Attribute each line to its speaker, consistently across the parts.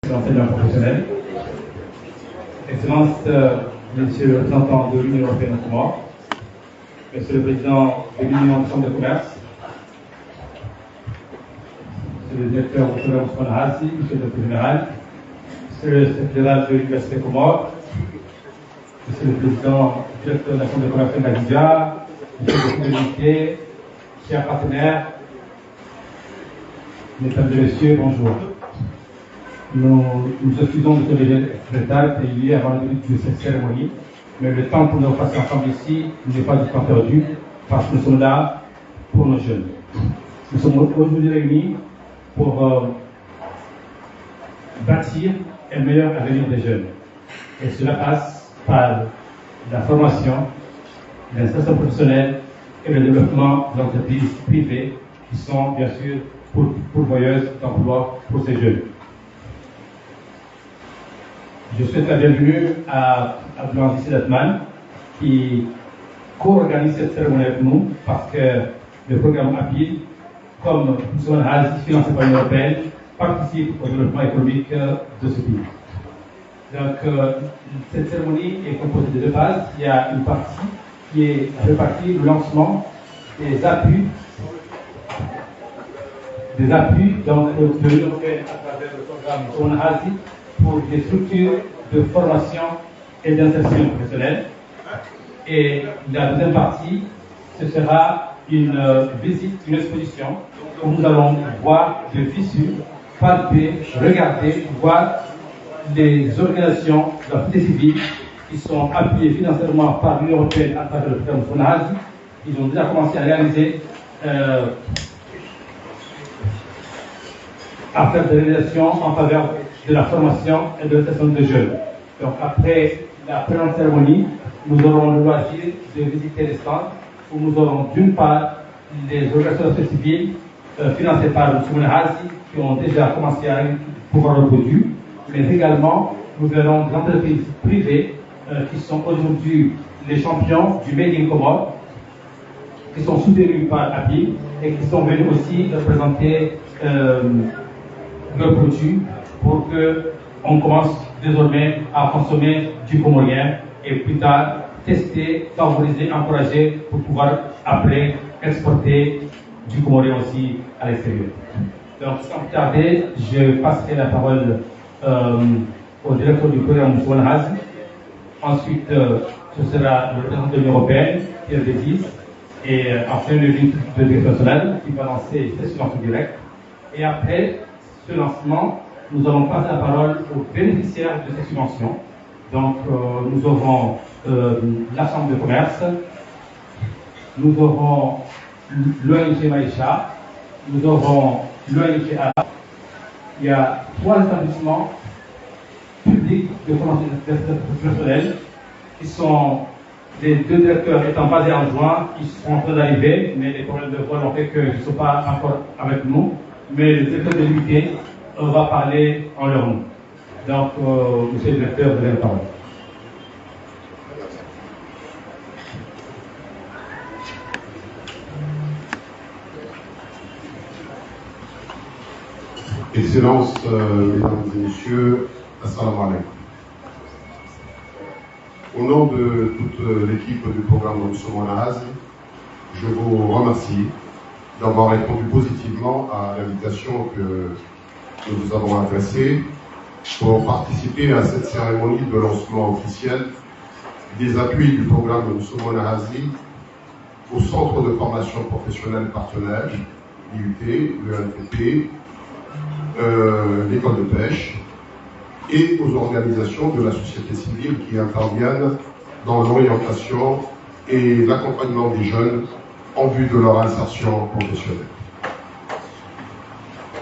Speaker 1: l'enseignement professionnel, Excellence, Monsieur le représentant de l'Union européenne au Comores, Monsieur le président de l'Union des chambres de commerce, Monsieur le directeur du programme Ousmane Hassi, Monsieur le directeur général, Monsieur le secrétaire général de l'Université Comores, Monsieur le président directeur de la chambre de commerce de Nadija, Monsieur le président de l'unité, chers partenaires, mesdames et messieurs, bonjour. Nous excusons de ce léger retard qui est lié avant le début de cette cérémonie, mais le temps pour nous passer ensemble ici n'est pas du temps perdu, parce que nous sommes là pour nos jeunes. Nous sommes aujourd'hui réunis pour bâtir un meilleur avenir des jeunes. Et cela passe par la formation, l'insertion professionnelle et le développement d'entreprises privées qui sont bien sûr pourvoyeuses d'emplois pour ces jeunes. Je souhaite la bienvenue à Abdelaziz Sedatman qui co-organise cette cérémonie avec nous parce que le programme APIL, comme Ousmane Hassi, financé par l'Union européenne, participe au développement économique de ce pays. Donc, cette cérémonie est composée de deux phases. Il y a une partie qui est répartie le lancement des appuis donc, de l'Union européenne à travers le programme Ousmane Hassi pour des structures de formation et d'insertion professionnelle. Et la deuxième partie, ce sera une visite, une exposition où nous allons voir des fissures, palper, regarder, voir les organisations de la société civile qui sont appuyées financièrement par l'Union européenne à travers le programme FONAS. Ils ont déjà commencé à réaliser à faire des réalisations en faveur de la formation et de l'insertion des jeunes. Donc après la première cérémonie, nous aurons le loisir de visiter les stands où nous aurons d'une part les organisations civiles financées par Ousmane Hassi qui ont déjà commencé à pouvoir le produit, mais également nous verrons des entreprises privées qui sont aujourd'hui les champions du Made in Comores, qui sont soutenus par API et qui sont venus aussi représenter leurs produits pour qu'on commence désormais à consommer du comorien et plus tard tester, favoriser, encourager pour pouvoir après exporter du comorien aussi à l'extérieur. Donc sans plus tarder, je passerai la parole au directeur du programme Ousmane Hassi. Ensuite, ce sera le représentant de l'Union européenne, Pierre Bézis, et enfin le directeur national qui va lancer cette séance directe. Et après ce lancement, nous allons passer la parole aux bénéficiaires de cette subvention. Donc, nous aurons la Chambre de commerce, nous aurons l'ONG Maïcha, nous aurons l'ONG A. Il y a 3 établissements publics de formation personnelle qui sont les 2 directeurs étant basés en juin, ils sont en train d'arriver, mais les problèmes de vol ont fait qu'ils ne sont pas encore avec nous. Mais le directeur de l'unité va parler en leur nom. Donc, monsieur le directeur, vous avez la parole.
Speaker 2: Excellences, mesdames et messieurs, assalamu alaikum. Au nom de toute l'équipe du programme Ousmane Hassi, je vous remercie d'avoir répondu positivement à l'invitation que nous vous avons adressée pour participer à cette cérémonie de lancement officiel des appuis du programme Ousmane Hassi au centre de formation professionnelle partenaire, l'IUT, le NPP, l'école de pêche et aux organisations de la société civile qui interviennent dans l'orientation et l'accompagnement des jeunes en vue de leur insertion professionnelle.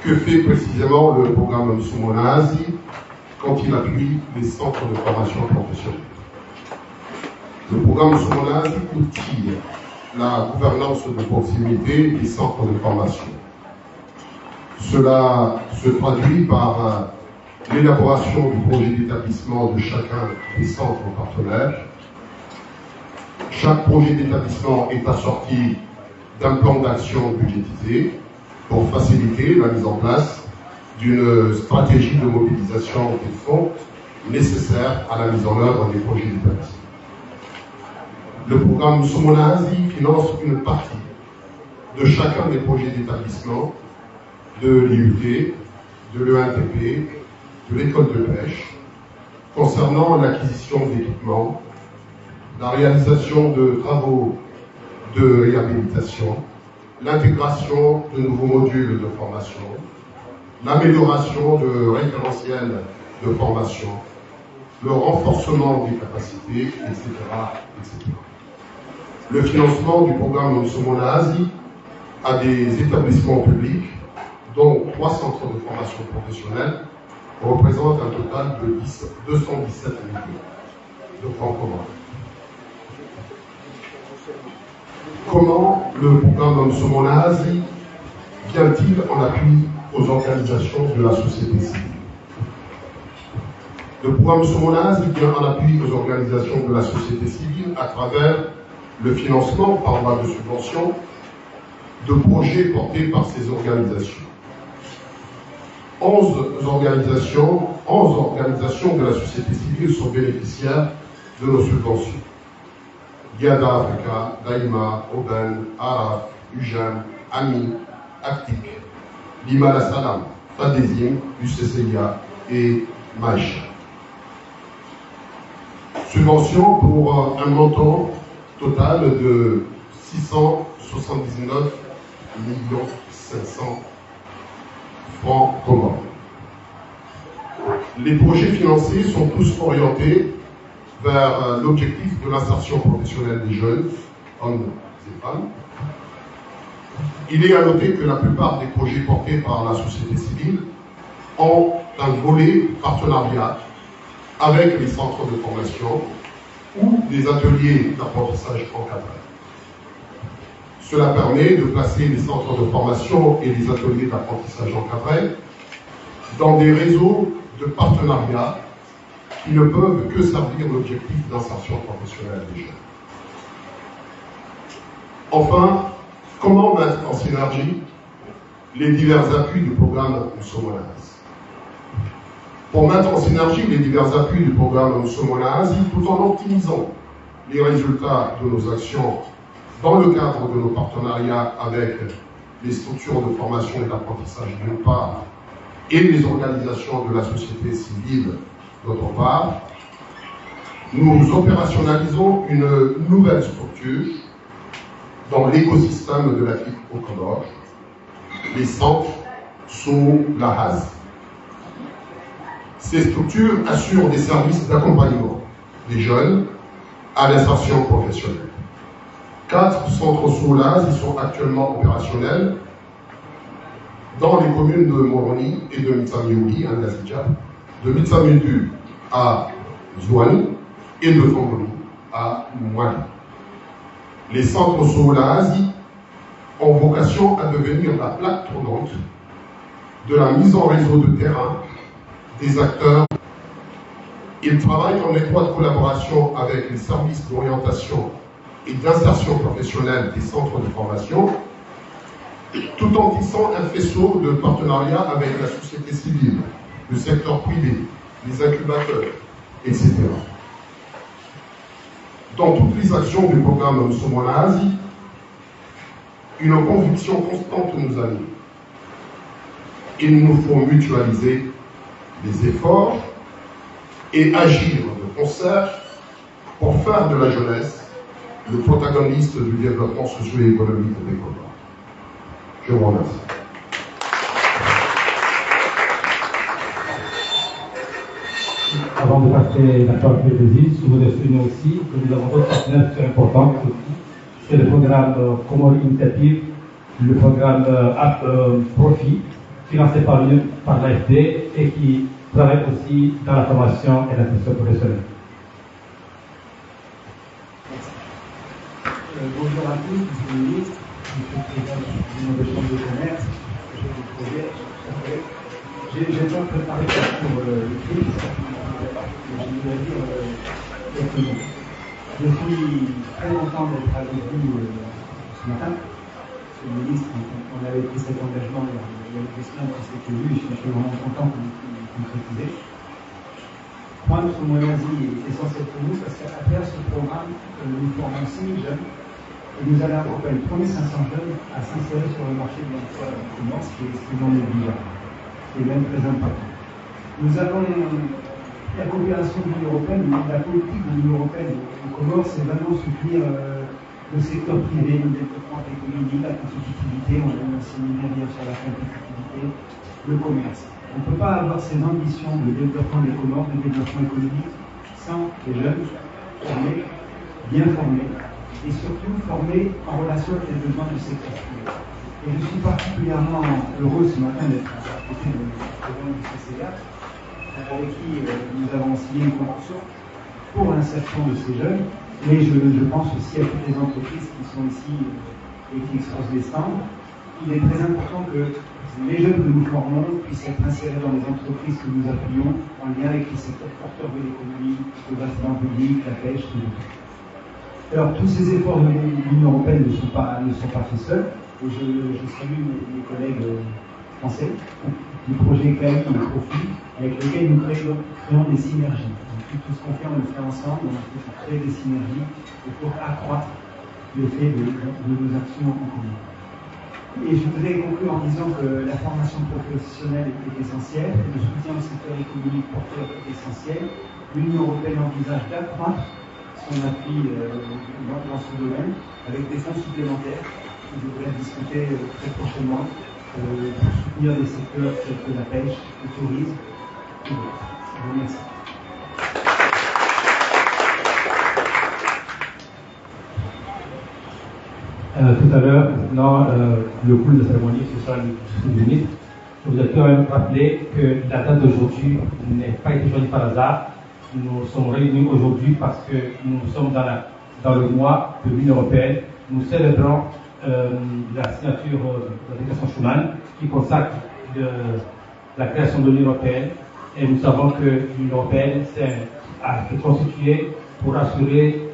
Speaker 2: Que fait précisément le programme Ousmane Hassi quand il appuie les centres de formation professionnelle? Le programme Ousmane Hassi outille la gouvernance de proximité des centres de formation. Cela se traduit par l'élaboration du projet d'établissement de chacun des centres partenaires. Chaque projet d'établissement est assorti d'un plan d'action budgétisé pour faciliter la mise en place d'une stratégie de mobilisation des fonds nécessaires à la mise en œuvre des projets d'établissement. Le programme Somona Asie finance une partie de chacun des projets d'établissement de l'IUT, de l'ENTP, de l'école de pêche, concernant l'acquisition d'équipements, la réalisation de travaux de réhabilitation, l'intégration de nouveaux modules de formation, l'amélioration de référentiels de formation, le renforcement des capacités, etc., etc. Le financement du programme Somona Asie à des établissements publics, dont 3 centres de formation professionnelle, représente un total de 217 millions de francs communs. Comment le programme Somona Asie vient-il en appui aux organisations de la société civile? Le programme Somona Asie vient en appui aux organisations de la société civile à travers le financement par voie de subvention de projets portés par ces organisations. 11 organisations de la société civile sont bénéficiaires de nos subventions. Yada Africa, Daïma, Oben, Araf, UJAM, AMI, Actic, Lima La Salam, Fadezim, UCCIA et Maïcha. Subvention pour un montant total de 679 500 francs communs. Les projets financés sont tous orientés vers l'objectif de l'insertion professionnelle des jeunes, hommes et femmes. Il est à noter que la plupart des projets portés par la société civile ont un volet partenariat avec les centres de formation ou des ateliers d'apprentissage encadrés. Cela permet de placer les centres de formation et les ateliers d'apprentissage encadrés dans des réseaux de partenariat qui ne peuvent que servir l'objectif d'insertion professionnelle des jeunes. Enfin, comment mettre en synergie les divers appuis du programme Somona Asie? Pour mettre en synergie les divers appuis du programme Somona Asie, tout en optimisant les résultats de nos actions dans le cadre de nos partenariats avec les structures de formation et d'apprentissage d'une part et les organisations de la société civile d'autre part, nous opérationnalisons une nouvelle structure dans l'écosystème de l'Afrique au Cambodge, les centres Somona Asie. Ces structures assurent des services d'accompagnement des jeunes à l'insertion professionnelle. 4 centres Somona Asie sont actuellement opérationnels dans les communes de Moroni et de Mitsamiouli, en Azidja, de Mitsamiouli à Zouani et de Fongoni à Mouali. Les centres Somona Asie ont vocation à devenir la plaque tournante de la mise en réseau de terrain des acteurs. Ils travaillent en étroite collaboration avec les services d'orientation et d'insertion professionnelle des centres de formation, tout en tissant un faisceau de partenariat avec la société civile, le secteur privé, les incubateurs, etc. Dans toutes les actions du programme Somona Asie, une conviction constante nous anime. Il nous faut mutualiser les efforts et agir de concert pour faire de la jeunesse le protagoniste du développement socio-économique des Côtes d'Ivoire. Je vous remercie.
Speaker 1: Avant de passer la parole à Bézis, je voudrais souligner aussi que nous avons d'autres partenaires très importants. C'est le programme Comore Initiative, le programme Profit, financé par l'AFD et qui travaille aussi dans la formation et la formation professionnelle.
Speaker 3: Bonjour à tous, Monsieur le ministre, Monsieur le Président de la Chambre de commerce, Monsieur le projet, j'ai pas préparé pour le prix, je voudrais dire quelques mots. Je suis très content d'être avec vous ce matin. Monsieur le ministre, on avait pris cet engagement il y a des semaines qui s'était vu, je suis vraiment content que vous concrétisez. Pointe Monazi est essentiel pour nous parce qu'à travers ce programme, nous formons 6 000 jeunes et nous allons accompagner les premiers 500 jeunes à s'insérer sur le marché de l'emploi commun, ce qui est non négligeable, ce qui est même très important. Nous avons la coopération de l'Union européenne, la politique de l'Union européenne aux Comores, c'est vraiment soutenir le secteur privé, le développement de l'économie, la compétitivité, on a un séminaire hier sur la compétitivité, le commerce. On ne peut pas avoir ces ambitions de développement des Comores, de développement économique, sans des jeunes formés, bien formés, et surtout formés en relation avec les besoins du secteur privé. Et je suis particulièrement heureux ce matin d'être à côté du président du CCA, avec qui nous avons signé une convention pour l'insertion de ces jeunes, mais je pense aussi à toutes les entreprises qui sont ici et qui exposent des stands. Il est très important que les jeunes que nous formons puissent être insérés dans les entreprises que nous appuyons en lien avec les secteurs porteurs de l'économie, le bâtiment public, la pêche, tout. Alors tous ces efforts de l'Union européenne ne sont pas faits seuls, et je salue mes collègues français du projet CAI et Profit, avec lequel nous créons des synergies. Donc, tout ce qu'on fait, on le fait ensemble, on peut créer des synergies et pour accroître l'effet de nos actions en commun. Et je voudrais conclure en disant que la formation professionnelle est essentielle, le soutien au secteur économique porteur est essentiel. L'Union européenne envisage d'accroître son appui dans ce domaine avec des fonds supplémentaires que je voudrais discuter très prochainement pour soutenir des secteurs tels que la pêche, le tourisme et d'autres. Je vous remercie.
Speaker 1: Tout à l'heure, concernant le cours de cérémonie, ce sera le ministre. Je vous ai quand même rappelé que la date d'aujourd'hui n'est pas été choisie par hasard. Nous sommes réunis aujourd'hui parce que nous sommes dans le mois de l'Union européenne. Nous célébrons la signature de la déclaration Schuman qui consacre la création de l'Union européenne. Et nous savons que l'Union européenne a été constituée pour assurer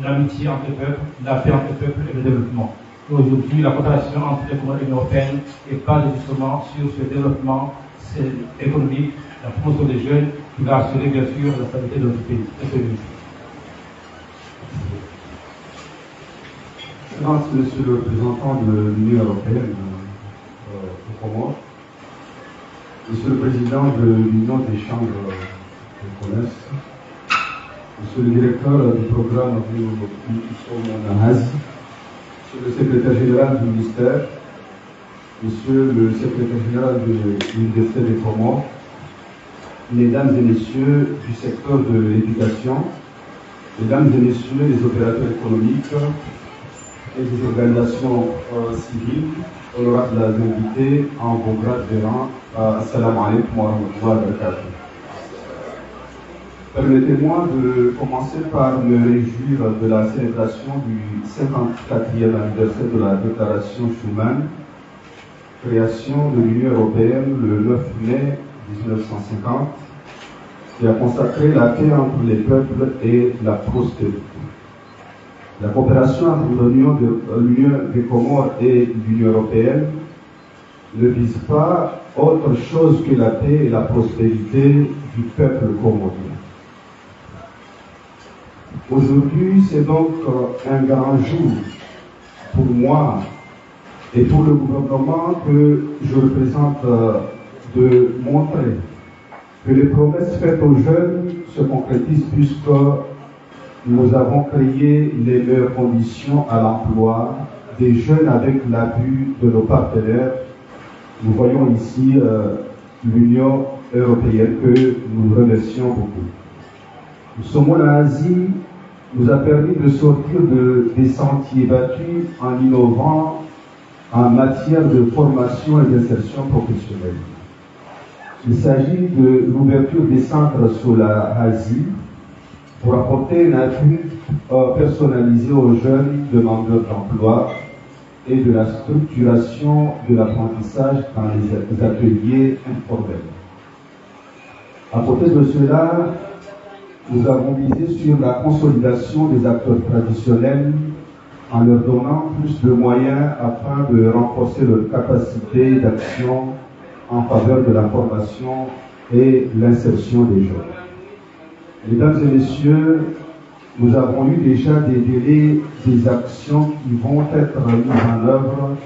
Speaker 1: l'amitié entre les peuples, la paix entre les peuples et le développement. Aujourd'hui, la coopération entre les Comores et l'Union européenne est basée justement sur ce développement économique, la promotion des jeunes, qui va assurer bien sûr la stabilité de notre pays.
Speaker 4: Monsieur le représentant de l'Union européenne aux Comores, Monsieur le président de l'Union des chambres de commerce, Monsieur le directeur du programme Monazi, Monsieur le secrétaire général du ministère, Monsieur le secrétaire général de l'Université des Comores, Mesdames et Messieurs du secteur de l'éducation, Mesdames et Messieurs les opérateurs économiques et des organisations civiles, honorables invités en vos grades de rang, assalamu alaikum wa rahmatullahi wa barakatuh. Permettez-moi de commencer par me réjouir de la célébration du 54e anniversaire de la déclaration Schuman, création de l'Union européenne le 9 mai 1950, qui a consacré la paix entre les peuples et la prospérité. La coopération entre l'Union des Comores et l'Union européenne ne vise pas autre chose que la paix et la prospérité du peuple comorien. Aujourd'hui, c'est donc un grand jour pour moi et pour le gouvernement que je représente de montrer que les promesses faites aux jeunes se concrétisent puisque nous avons créé les meilleures conditions à l'emploi des jeunes avec l'appui de nos partenaires. Nous voyons ici l'Union européenne que nous remercions beaucoup. Ce Monazi nous a permis de sortir des sentiers battus en innovant en matière de formation et d'insertion professionnelle. Il s'agit de l'ouverture des centres sur la Asie pour apporter un appui personnalisé aux jeunes demandeurs d'emploi et de la structuration de l'apprentissage dans les ateliers informels. À côté de cela, nous avons misé sur la consolidation des acteurs traditionnels en leur donnant plus de moyens afin de renforcer leur capacité d'action en faveur de la formation et l'insertion des jeunes. Mesdames et messieurs, nous avons eu déjà des délais des actions qui vont être mises en œuvre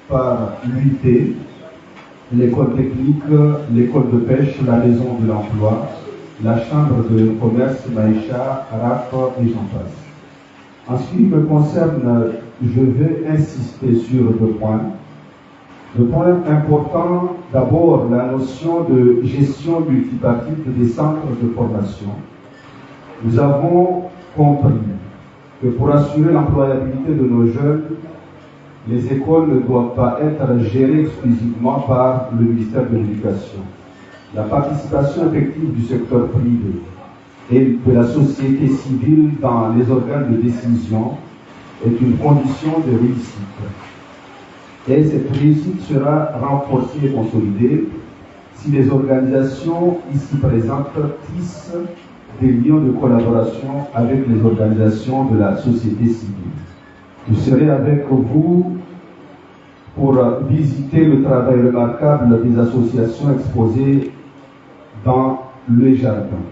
Speaker 4: par l'UIT, l'école technique, l'école de pêche, la maison de l'emploi, la chambre de commerce Maïcha, RAP et j'en passe. En ce qui me concerne, je vais insister sur 2 points. Le point important, d'abord, la notion de gestion multipartite des centres de formation. Nous avons compris que pour assurer l'employabilité de nos jeunes, les écoles ne doivent pas être gérées exclusivement par le ministère de l'Éducation. La participation effective du secteur privé et de la société civile dans les organes de décision est une condition de réussite. Et cette réussite sera renforcée et consolidée si les organisations ici présentes tissent des liens de collaboration avec les organisations de la société civile. Je serai avec vous pour visiter le travail remarquable des associations exposées dans le jardin.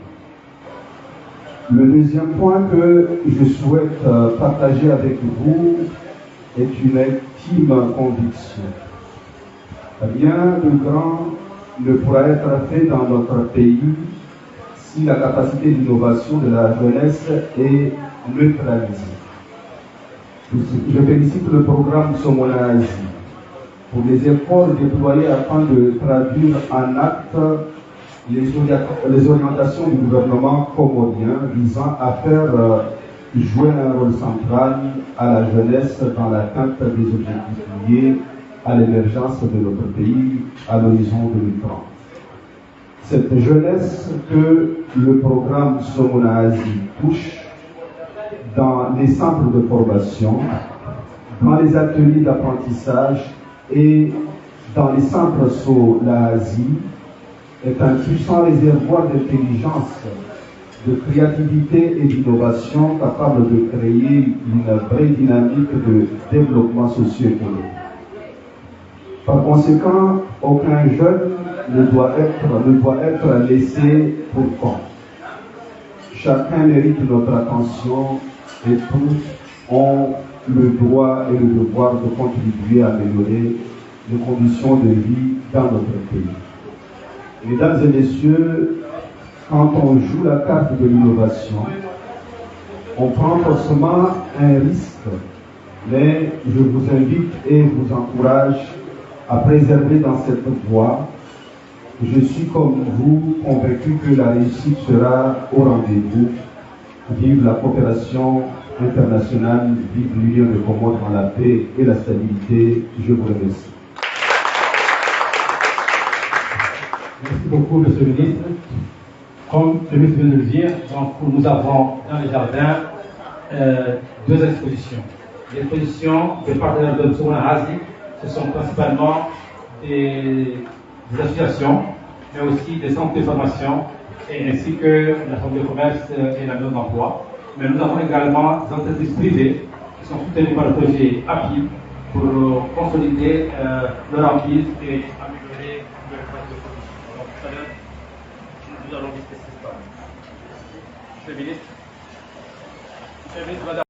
Speaker 4: Le deuxième point que je souhaite partager avec vous est une intime conviction. Rien de grand ne pourra être fait dans notre pays si la capacité d'innovation de la jeunesse est neutralisée. Je félicite le programme Somona Asie pour les efforts déployés afin de traduire en acte les orientations du gouvernement comorien visant à faire jouer un rôle central à la jeunesse dans l'atteinte des objectifs liés à l'émergence de notre pays à l'horizon 2030. Cette jeunesse que le programme Somona Asie touche dans les centres de formation, dans les ateliers d'apprentissage et dans les centres Solaasie est un puissant réservoir d'intelligence, de créativité et d'innovation capable de créer une vraie dynamique de développement socio-économique. Par conséquent, aucun jeune ne doit être laissé pour compte. Chacun mérite notre attention et tous ont le droit et le devoir de contribuer à améliorer les conditions de vie dans notre pays. Mesdames et messieurs, quand on joue la carte de l'innovation, on prend forcément un risque, mais je vous invite et vous encourage à préserver dans cette voie. Je suis comme vous convaincu que la réussite sera au rendez-vous. Vive la coopération internationale, vive l'Union des Comores dans la paix et la stabilité. Je vous remercie.
Speaker 1: Merci beaucoup, Monsieur le ministre. Comme le ministre vient de le dire, donc, nous avons dans les jardins 2 expositions. Les expositions des partenaires de Somona Asie, ce sont principalement des associations, mais aussi des centres de formation, et ainsi que la Chambre de commerce et la maison d'emploi. Mais nous avons également des entreprises privées qui sont soutenues par le projet API pour consolider leur emprise et améliorer leur phase de production. Donc tout à l'heure, nous allons visiter ce stand. Monsieur le ministre, Madame.